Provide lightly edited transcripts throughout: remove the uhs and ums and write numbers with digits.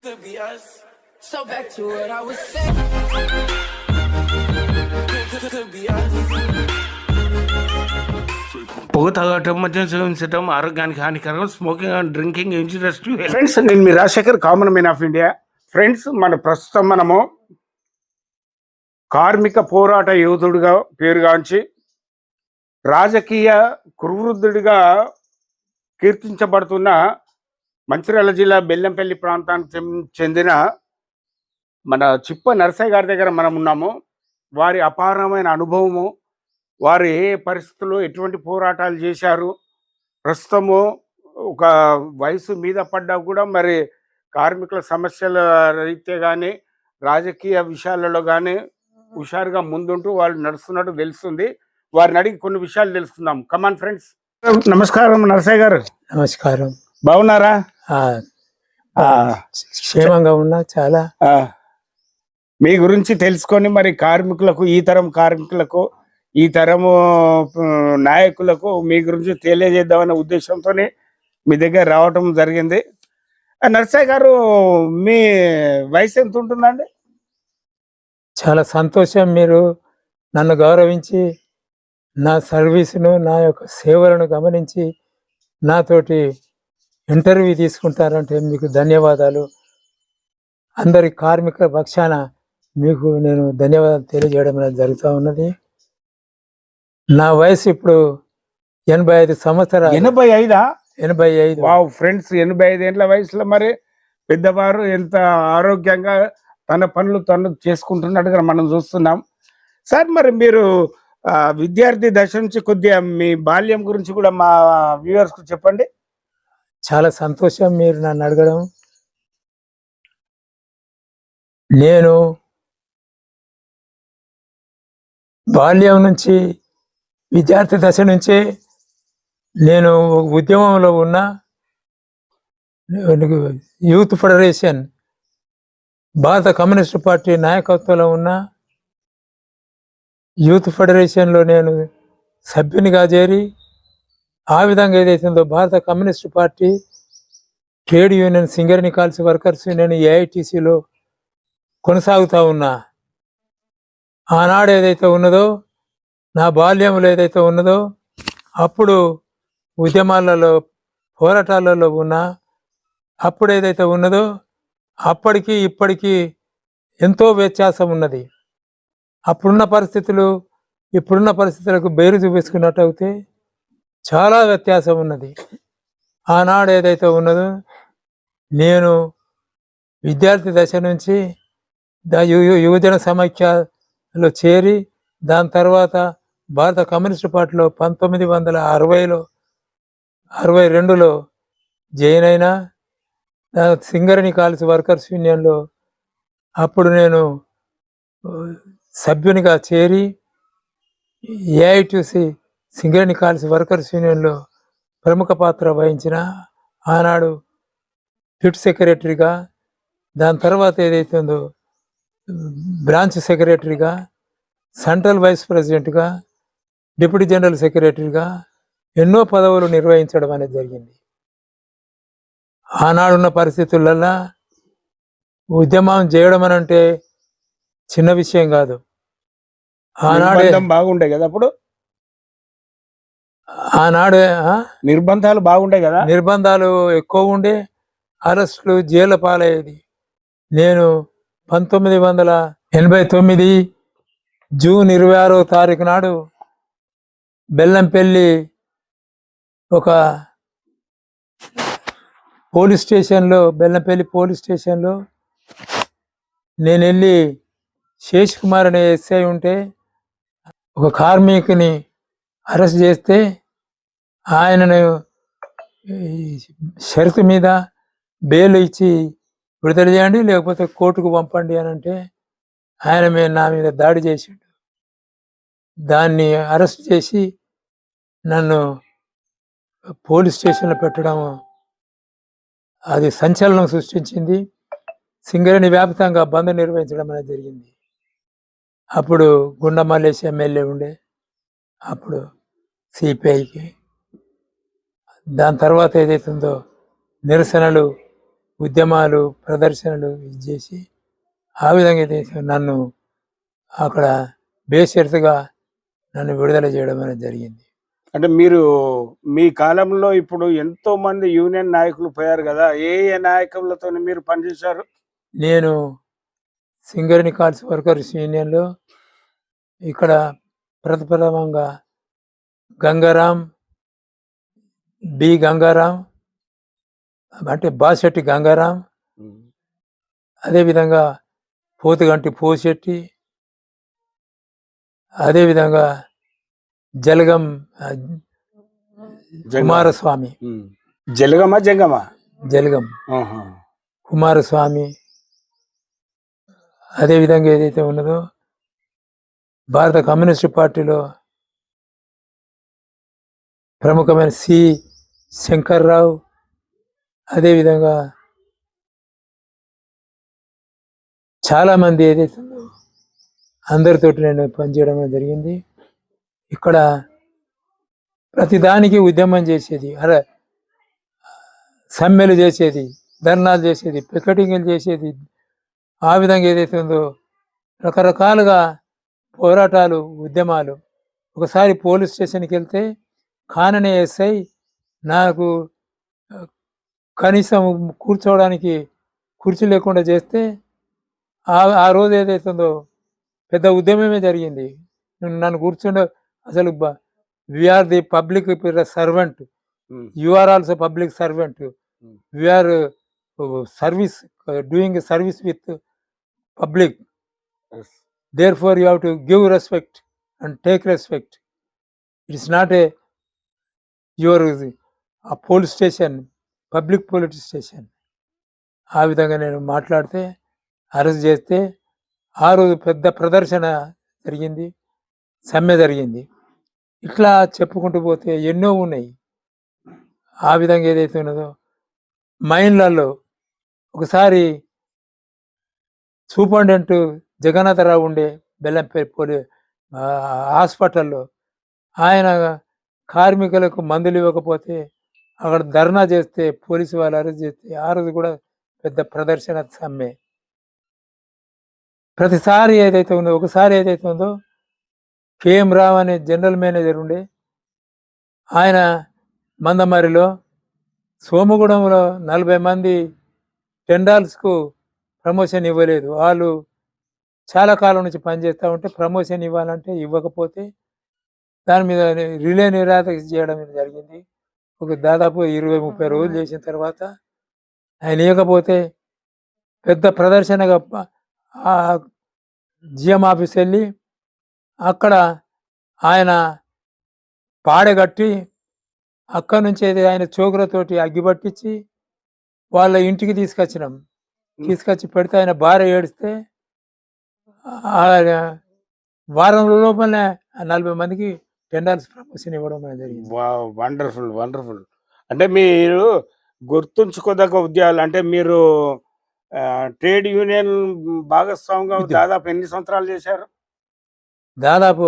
Could be us. So back to what I was saying. Could be us. పొగ తాగటం మద్యం సేవించడం ఆరోగ్యానికి హానికరం. Smoking and drinking injurious to health. Friends, నేను మీ Rajasekhar, common man of India. Friends, ప్రస్తుతం మనము కార్మిక పోరాట యోధుడిగా పేరుగాంచి రాజకీయ కురువృద్ధుడిగా కీర్తించబడుతున్న మంచిర్యాల జిల్లా బెల్లంపల్లి ప్రాంతానికి చెందిన మన చిప్ప నరసయ్య గారి దగ్గర మనం ఉన్నాము. వారి అపారమైన అనుభవము, వారు ఏ పరిస్థితుల్లో ఎటువంటి పోరాటాలు చేశారు, ప్రస్తుతము ఒక వయసు మీద పడ్డా కూడా మరి కార్మికుల సమస్యల రీత్యా కానీ రాజకీయ విషయాలలో కానీ హుషారుగా ముందుంటూ వాళ్ళు నడుస్తున్నట్టు తెలుస్తుంది. వారిని అడిగి కొన్ని విషయాలు తెలుసుకుందాం. Come on friends. నమస్కారం నరసయ్య గారు. నమస్కారం. బాగున్నారా? క్షేమంగా ఉన్నా. చాలా మీ గురించి తెలుసుకొని మరి కార్మికులకు, ఈ తరం కార్మికులకు, ఈ తరము నాయకులకు మీ గురించి తెలియజేద్దామనే ఉద్దేశంతో మీ దగ్గర రావటం జరిగింది. నరసయ్య గారు, మీ వయసు ఎంత ఉంటుందండి? చాలా సంతోషం. మీరు నన్ను గౌరవించి నా సర్వీసును, నా యొక్క సేవలను గమనించి నాతోటి ఇంటర్వ్యూ తీసుకుంటారంటే మీకు ధన్యవాదాలు. అందరి కార్మికుల పక్షాన మీకు నేను ధన్యవాదాలు తెలియజేయడం జరుగుతూ ఉన్నది. నా వయసు ఇప్పుడు 85 సంవత్సరాలు. 85? 85. వావ్ ఫ్రెండ్స్, 85 ఏళ్ళ వయసులో మరి పెద్దవారు ఎంత ఆరోగ్యంగా తన పనులు తను చేసుకుంటున్నట్టుగా మనం చూస్తున్నాం. సార్, మరి మీరు విద్యార్థి దశ నుంచి కొద్దిగా మీ బాల్యం గురించి కూడా మా వ్యూవర్స్కు చెప్పండి. చాలా సంతోషం మీరు నన్ను అడగడం. నేను బాల్యం నుంచి, విద్యార్థి దశ నుంచే నేను ఉద్యమంలో ఉన్న యూత్ ఫెడరేషన్, భారత కమ్యూనిస్టు పార్టీ నాయకత్వంలో ఉన్న యూత్ ఫెడరేషన్లో నేను సభ్యునిగా చేరి, ఆ విధంగా ఏదైతుందో భారత communist party trade union Singareni కాల్స్ వర్కర్స్ యూనియన్ ఏఐటీసీలో కొనసాగుతూ ఉన్నా. ఆనాడు ఏదైతే ఉన్నదో, నా బాల్యంలో ఏదైతే ఉన్నదో, అప్పుడు ఉద్యమాలలో, పోరాటాలలో ఉన్నా. అప్పుడు ఏదైతే ఉన్నదో అప్పటికి ఇప్పటికీ ఎంతో వ్యత్యాసం ఉన్నది. అప్పుడున్న పరిస్థితులు ఇప్పుడున్న పరిస్థితులకు బేరు చూపించుకున్నట్టు అయితే చాలా వ్యత్యాసం ఉన్నది. ఆనాడు ఏదైతే ఉన్నదో, నేను విద్యార్థి దశ నుంచి యువజన సమైక్యలో చేరి, దాని తర్వాత భారత కమ్యూనిస్టు పార్టీలో 1962లో జాయిన్ అయినా. సింగరేణి కాల్స్ వర్కర్స్ యూనియన్లో అప్పుడు నేను సభ్యునిగా చేరి, ఏఐటీసీ సింగరేణి కాల్స్ వర్కర్స్ యూనియన్లో ప్రముఖ పాత్ర వహించిన. ఆనాడు ఫిట్ సెక్రటరీగా, దాని తర్వాత ఏదైతే ఉందో బ్రాంచ్ సెక్రటరీగా, సెంట్రల్ వైస్ ప్రెసిడెంట్గా, డిప్యూటీ జనరల్ సెక్రటరీగా ఎన్నో పదవులు నిర్వహించడం అనేది జరిగింది. ఆనాడున్న పరిస్థితులలో ఉద్యమం చేయడం అని అంటే చిన్న విషయం కాదు. ఆనాడే బాగుండే కదా, అప్పుడు ఆనాడే నిర్బంధాలు బాగుండే కదా. నిర్బంధాలు ఎక్కువ ఉండే, అరెస్టులు, జైళ్ళ పాలయ్యేది. నేను 1989 జూన్ 26వ తారీఖు నాడు బెల్లంపల్లి ఒక పోలీస్ స్టేషన్లో, బెల్లంపల్లి పోలీస్ స్టేషన్లో నేను వెళ్ళి, శేష్ కుమార్ అనే ఎస్ఐ ఉంటే ఒక కార్మికుని అరెస్ట్ చేస్తే ఆయనను షరతు మీద బెయిల్ ఇచ్చి విడుదల చేయండి, లేకపోతే కోర్టుకు పంపండి అని అంటే ఆయన నా మీద దాడి చేసిండు. దాన్ని అరెస్ట్ చేసి నన్ను పోలీస్ స్టేషన్లో పెట్టడం అది సంచలనం సృష్టించింది. సింగరేణి వ్యాప్తంగా బంద్ నిర్వహించడం అనేది జరిగింది. అప్పుడు గుండా మల్లేశ్ ఎమ్మెల్యే ఉండే, అప్పుడు సిపిఐకి. దాని తర్వాత ఏదైతుందో నిరసనలు ఉద్యమాలు ప్రదర్శనలు ఇది చేసి ఆ విధంగా అయితే నన్ను అక్కడ బేషరతుగా నన్ను విడుదల చేయడం అనేది జరిగింది. అంటే మీరు మీ కాలంలో ఇప్పుడు ఎంతో మంది యూనియన్ నాయకులు పోయారు కదా, ఏ ఏ నాయకులతో మీరు పనిచేశారు? నేను సింగరేణి కాల్స్ వర్కర్స్ యూనియన్లో ఇక్కడ ప్రథమంగా గంగారాం, బి గంగారాం అంటే బాసెట్టి గంగారాం, అదేవిధంగా పోతుగంటి పోశెట్టి, అదేవిధంగా జలగం కుమారస్వామి, జలగమా జంగమా? జలగం కుమారస్వామి, అదేవిధంగా ఏదైతే ఉన్నదో భారత కమ్యూనిస్ట్ పార్టీలో ప్రముఖమైన సి శంకర్రావు, అదేవిధంగా చాలామంది ఏదైతే ఉందో అందరితోటి నేను పనిచేయడం జరిగింది. ఇక్కడ ప్రతిదానికి ఉద్యమం చేసేది, సమ్మెలు చేసేది, ధర్నాలు చేసేది, పికెటింగ్లు చేసేది. ఆ విధంగా ఏదైతే ఉందో రకరకాలుగా పోరాటాలు, ఉద్యమాలు. ఒకసారి పోలీస్ స్టేషన్కి వెళ్తే కాననే ఎస్ఐ నాకు కనీసం కూర్చోవడానికి కుర్చీ లేకుండా చేస్తే ఆ రోజు ఏదైతే ఉందో పెద్ద ఉద్యమమే జరిగింది. నన్ను కూర్చుండే అసలు we are the public servant, you are also public servant, we are service doing service with public, therefore you have to give respect and take respect. It's not a your police station, public police station. ఆ విధంగా నేను మాట్లాడితే arrest చేస్తే ఆ రోజు పెద్ద ప్రదర్శన జరిగింది, సమ్మె జరిగింది. ఇట్లా చెప్పుకుంటూ పోతే ఎన్నో ఉన్నాయి. ఆ విధంగా ఏదైతే ఉన్నదో మైన్లలో ఒకసారి సూపరింటెండెంట్ జగన్నాథరావు ఉండే బెల్లంపల్లి హాస్పిటల్లో ఆయన కార్మికులకు మందులు ఇవ్వకపోతే అక్కడ ధర్నా చేస్తే పోలీసు వాళ్ళు అరెస్ట్ చేస్తే ఆ రోజు కూడా పెద్ద ప్రదర్శన సమ్మె. ప్రతిసారి ఏదైతే ఉందో ఒకసారి ఏదైతే ఉందో కేఎం రావు అనే జనరల్ మేనేజర్ ఉండే ఆయన మందమరిలో సోమగూడెంలో 40 మంది టెండర్స్కు ప్రమోషన్ ఇవ్వలేదు. వాళ్ళు చాలా కాలం నుంచి పనిచేస్తూ ఉంటే ప్రమోషన్ ఇవ్వాలంటే ఇవ్వకపోతే దాని మీద రిలే నిరాదరణ చేయడం జరిగింది. ఒక దాదాపు 20-30 రోజులు చేసిన తర్వాత ఆయన ఇవ్వకపోతే పెద్ద ప్రదర్శనగా జిఎం ఆఫీస్ వెళ్ళి అక్కడ ఆయన పాడగట్టి అక్కడి నుంచి ఆయన చోకులతోటి అగ్గిపట్టించి వాళ్ళ ఇంటికి తీసుకొచ్చినాం. తీసుకొచ్చి పెడితే ఆయన భార్య ఏడిస్తే వారం లోపలనే 40 మందికి టెండర్స్ ప్రమోషన్ ఇవ్వడం జరిగింది. Wonderful wonderful. అంటే మీరు గుర్తుంచుకోదగ్గ ఉద్యోగాలు అంటే మీరు ట్రేడ్ యూనియన్ భాగస్వామిగా దాదాపు ఎన్ని సంవత్సరాలు చేశారు? దాదాపు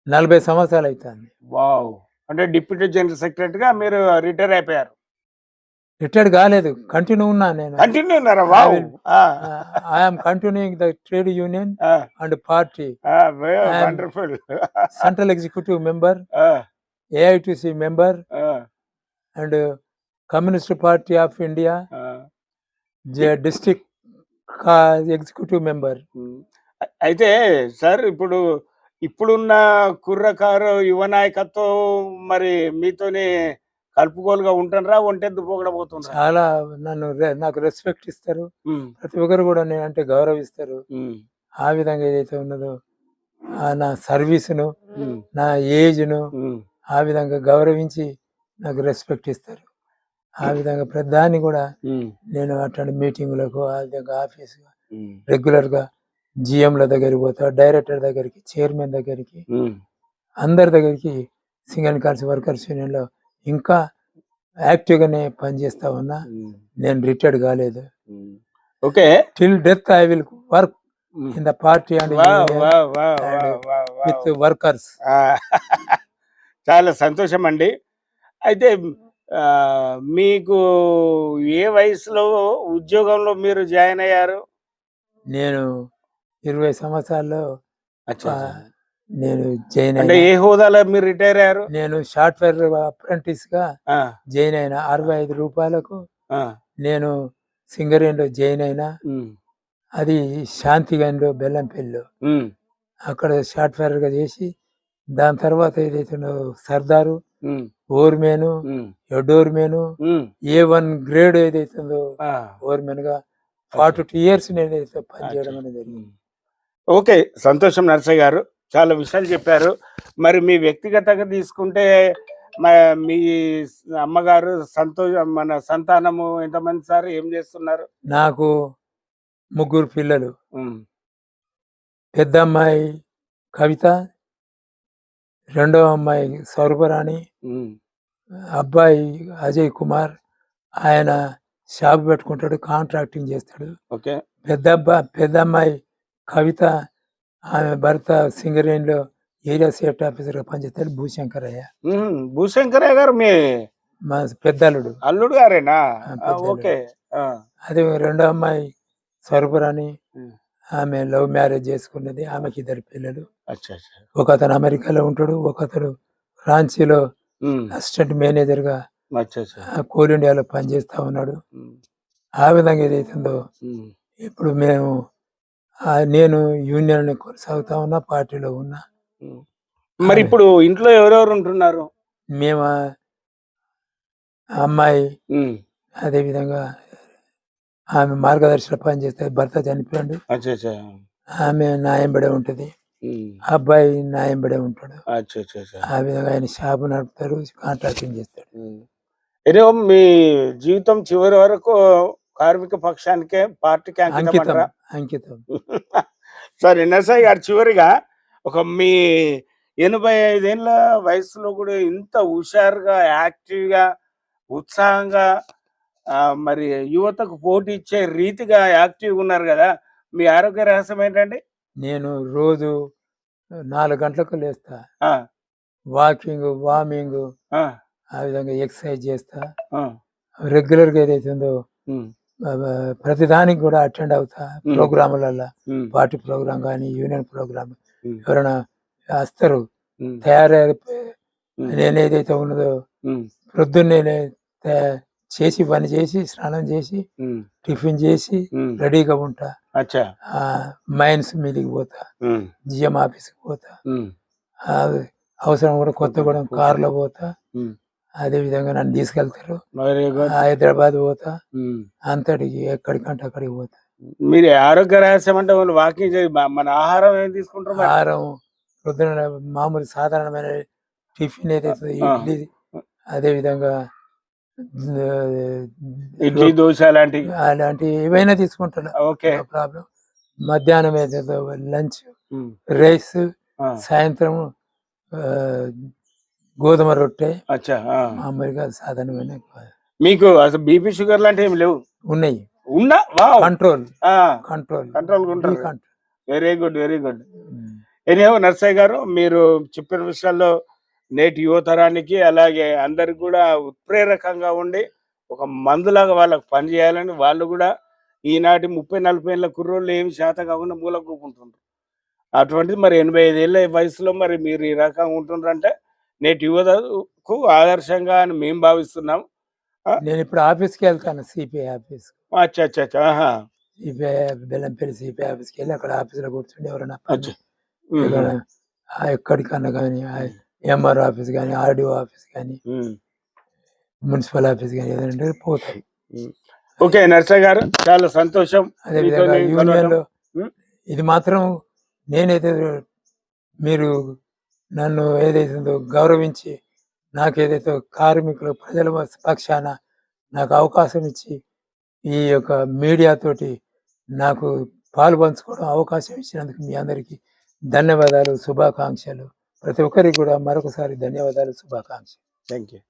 40 సంవత్సరాలు అవుతుంది. వావ్. అంటే డిప్యూటీ జనరల్ సెక్రటరీగా మీరు రిటైర్ అయిపోయారు? రిటైర్డ్ కాలేదు, కంటిన్యూ ఉన్నా నేను. కంటిన్యూ ఉన్నారా? Wow. I'm continuing the trade union and party. Wonderful. Central executive member, AITC member and communist party of India district executive member. అయితే సార్ ఇప్పుడున్న కుర్రకారు యువ నాయకత్వం మరి మీతోనే కలుపుకోలుగా ఉంటున్నారా, ఒంటెద్దు పోగడబోతున్నారు? చాలా నాకు రెస్పెక్ట్ ఇస్తారు. ప్రతి ఒక్కరు కూడా నేనంటే గౌరవిస్తారు. ఆ విధంగా ఏదైతే ఉన్నదో నా సర్వీస్ను, నా ఏజ్ను ఆ విధంగా గౌరవించి నాకు రెస్పెక్ట్ ఇస్తారు. ఆ విధంగా ప్రధాన్ని కూడా నేను అట్లాంటి మీటింగులకు ఆ విధంగా ఆఫీసు రెగ్యులర్గా జిఎంల దగ్గరికి పోతా, డైరెక్టర్ దగ్గరికి, చైర్మన్ దగ్గరికి, అందరి దగ్గరికి సింగరేణి కాల్స్ వర్కర్స్ యూనియన్లో ఇంకా యాక్టివ్గానే పనిచేస్తా ఉన్నా. నేను రిటైర్డ్ కాలేదు. Okay. Till death I will work in the party and with workers. చాలా సంతోషం అండి. అయితే మీకు ఏ వయసులో ఉద్యోగంలో మీరు జాయిన్ అయ్యారు? నేను 20 సంవత్సరాల్లో అచ్చా! ఆ, నేను జాయిన్ అంటే అయినా. ఏ హోదాలో మీరు రిటైర్ అయ్యారు? నేను సాఫ్ట్వేర్ అప్రెంటిస్గా ఆ! జాయిన్ అయినా. 65 రూపాయలకు ఆ! నేను సింగరేణిలో జాయిన్ అయినా. హ్మ్. అది శాంతిగంలో బెల్లంపల్లిలో. హ్మ్. అక్కడ సాఫ్ట్వేర్గా చేసి దాని తర్వాత ఏదైతుందో సర్దారు, హ్మ్. ఓర్మేను, హ్మ్. డోర్మేను, హ్మ్. A1 గ్రేడ్ ఏదైతుందో ఆ! ఓర్మెన్గా అచ్చా! 42 ఇయర్స్ నేనైతే అచ్చా! పనిచేయడం అనేది జరిగింది. హ్మ్. ఓకే. సంతోషం నరసయ్య గారు. చాలా విషయాలు చెప్పారు. మరి మీ వ్యక్తిగతంగా తీసుకుంటే మీ అమ్మగారు మన సంతానము ఎంతమంది సార్? ఏం చేస్తున్నారు? నాకు 3 పిల్లలు. హ్మ్. పెద్ద అమ్మాయి కవిత, రెండవ అమ్మాయి సౌరభరాణి, హ్మ్. అబ్బాయి అజయ్ కుమార్. ఆయన షాప్ పెట్టుకుంటాడు, కాంట్రాక్టింగ్ చేస్తాడు. ఓకే. పెద్ద అమ్మాయి కవిత, ఆమె భర్త సింగరేణిలో ఏరియా సేఫ్టీ ఆఫీసర్గా పనిచేస్తాడు, భూశంకరయ్య. హుహు. భూశంకరయ్య గారు మీ మా పెద్దల్లుడు. అల్లుడు గారేనా? పెద్దల్లుడు. ఓకే. ఆ! అదే రెండో అమ్మాయి స్వరూపరాణి. హ్మ్. ఆమె లవ్ మ్యారేజ్ చేసుకున్నది. ఆమెకి 2 పిల్లలు. అచ్చా! అచ్చా! ఒకతను అమెరికాలో ఉంటాడు, ఒకతడు రాంచీలో హ్మ్. అసిస్టెంట్ మేనేజర్గా అచ్చా! అచ్చా! కోల్ ఇండియాలో పనిచేస్తూ ఉన్నాడు. హ్మ్. ఆ విధంగా ఏదైతుందో హ్మ్. ఇప్పుడు మేము నేను యూనియన్ కొనసాగుతా ఉన్నా, పార్టీలో ఉన్నా. హ్మ్. మరిప్పుడు ఇంట్లో ఎవరెవరు ఉంటున్నారు? మేము అమ్మాయి హ్మ్. అదేవిధంగా ఆమె మార్గదర్శిలో పనిచేస్తే భర్త చనిపోయాడు. అచ్చా! అచ్చా! ఆమె నా ఎంబడే ఉంటుంది. హ్మ్. అబ్బాయి నా ఎంబడే ఉంటాడు. అచ్చా! అచ్చా! అచ్చా! ఆ విధంగా ఆయన షాపు నడుపుతాడు, కాంట్రాక్టింగ్ చేస్తాడు. హ్మ్. ఎనివో మీ జీవితం చివరి వరకు కార్మిక పక్షానికే, పార్టీకే అంకితం. అంకితమంటారా? అంకితం. సరే నరసయ్య గారు, చివరిగా మీ 85 ఏళ్ల వయసులో కూడా ఇంత హుషారుగా, యాక్టివ్‌గా, ఉత్సాహంగా మరి యువతకు పోటీ ఇచ్చే రీతిగా యాక్టివ్‌గా ఉన్నారు గదా! మీ ఆరోగ్య రహస్యం ఏంటండి? నేను రోజు 4 గంటలకు లేస్తా. ఆ! వాకింగు, వార్మింగు, ఆ! ఆ విధంగా ఎక్సర్సైజ్ చేస్తా. ఆ! రెగ్యులర్‌గా ఏదైతుందో హ్మ్. ప్రతిదానికి కూడా అటెండ్ అవుతా. హ్మ్. ప్రోగ్రాములల్ల హ్మ్. పార్టీ ప్రోగ్రామ్ గానీ, యూనియన్ ప్రోగ్రామ్ హ్మ్. ఎవరైనా వస్తారు. హ్మ్. తయారైపోయి హ్మ్. నేనేదైతే ఉన్నదో హ్మ్. ప్రొద్దున్నే చేసి పని చేసి, స్నానం చేసి, హ్మ్. టిఫిన్ చేసి హ్మ్. రెడీగా ఉంటా. అచ్చా! మైన్స్ మీదికి పోతా. హ్మ్. జిఎం ఆఫీస్‌కి పోతా. హ్మ్. ఆహ్, అవసరం కూడా కొత్తగూడెం కారులో పోతా. హ్మ్. అదేవిధంగా నన్ను తీసుకెళ్తారు. Very good. హైదరాబాద్ పోతా. హ్మ్. అంతటికి ఎక్కడికంటే అక్కడికి పోతా. మీరు ఆరోగ్య రహస్యం అంటే ఓన్లీ వాకింగ్ మన ఆహారం ఏం తీసుకుంటారు మరి? ఆహారం పొద్దున మామూలు సాధారణమైన టిఫిన్ ఏదైతే ఆ! ఇడ్లీ, అదేవిధంగా ఇడ్లీ, దోస అలాంటివి. అలాంటివి ఏవైనా తీసుకుంటున్నా. ఓకే. No problem. మధ్యాహ్నం ఏదైతే లంచ్ హ్మ్. రైస్, ఆ! సాయంత్రం ఆహ్, గోధుమ రొట్టె, అచ్చా! ఆ! మామూలుగా సాధారణమైన మీకు అసలు బీపీ, షుగర్ లాంటివి ఏమి లేవు? ఉన్నాయి. ఉందా? వావ్! కంట్రోల్. ఆ! కంట్రోల్. కంట్రోల్‌గా బీ ఉంటారు. Control. Very good. Very good. హ్మ్. ఎనీహౌ నర్సయ్య గారు, మీరు చెప్పిన విషయాల్లో నేటి యువతరానికి అలాగే అందరికి కూడా ఉత్ప్రేరకంగా ఉండి ఒక మందులాగా వాళ్ళకి పని చేయాలని, వాళ్ళు కూడా ఈనాటి 30, 40 ఏళ్ళ కుర్రోళ్ళు ఏమి చేత కాకుండా మూలకు కూకుంటుండ్రు. అటువంటిది మరి 85 ఏళ్ళ వయసులో మరి మీరు ఈ రకంగా ఉంటుండ్రంటే నేటి యువతకు ఆదర్శంగా అని మేము భావిస్తున్నాం. ఆ! నేనిప్పుడు ఆఫీస్‌కి వెళ్తాను, సిపిఐ ఆఫీస్. అచ్చా! అచ్చా! అచ్చా! ఆహా! సిపిఐ బెల్లంపల్లి సిపిఐ ఆఫీస్‌కెళ్ళి అక్కడ ఆఫీస్‌లో కూర్చొని ఎవరైనా పని అచ్చా! హుహు. ఏదైనా ఎక్కడికన్నా గానీ, హ్మ్. ఎంఆర్ఓ ఆఫీస్ గానీ, ఆర్‌డీఓ ఆఫీస్ గానీ, హ్మ్. మున్సిపల్ ఆఫీస్ గానీ ఏదైనా ఉంటే పోతాం. హ్మ్. ఓకే నర్సయ్య గారు, చాలా సంతోషం అదేవిధంగా మీతోని కలవటం. యూనియన్‌లో హ్మ్. ఇది మాత్రం నేనైతే మీరు నన్ను ఏదైతుందో గౌరవించి, నాకేదైతే కార్మికులు, ప్రజల పక్షాన నాకు అవకాశం ఇచ్చి, ఈ యొక్క మీడియా తోటి నాకు పాలు పంచుకోవడం అవకాశం ఇచ్చినందుకు మీ అందరికీ ధన్యవాదాలు, శుభాకాంక్షలు. ప్రతి ఒక్కరికి కూడా మరొకసారి ధన్యవాదాలు, శుభాకాంక్షలు. Thank you.